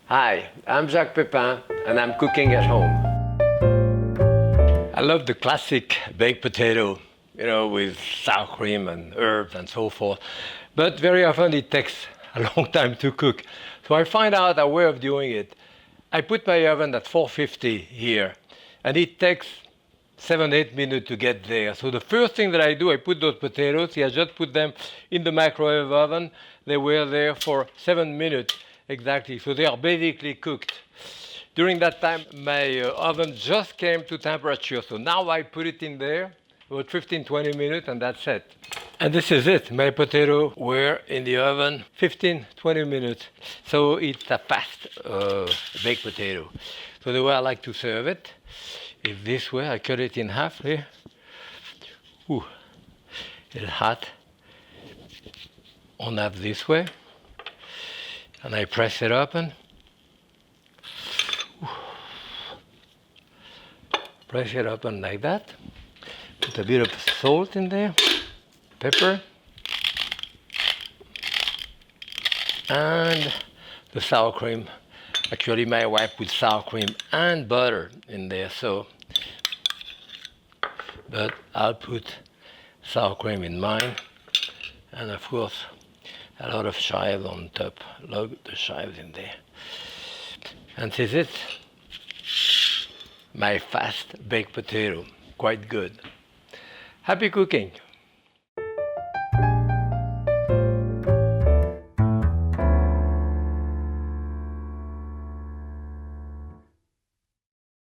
Hi, I'm Jacques Pépin and I'm cooking at home. I love the classic baked potato, with sour cream and herbs and so forth. But very often it takes a long time to cook. So I find out a way of doing it. I put my oven at 450 here and it takes 7-8 minutes to get there. So the first thing that I do, I put those potatoes, I just put them in the microwave oven. They were there for 7 minutes exactly. So they are basically cooked. During that time, my oven just came to temperature. So now I put it in there, about 15-20 minutes, and that's it. And this is it. My potato were in the oven 15-20 minutes. So it's a fast baked potato. So the way I like to serve it is this way. I cut it in half here. Ooh, it's hot. On half this way. And I press it open. Ooh. Press it open like that. Put a bit of salt in there. Pepper. And the sour cream. Actually, my wife put sour cream and butter in there, but I'll put sour cream in mine, and of course, a lot of chives on top. Look, the chives in there. And this is it. My fast baked potato. Quite good. Happy cooking.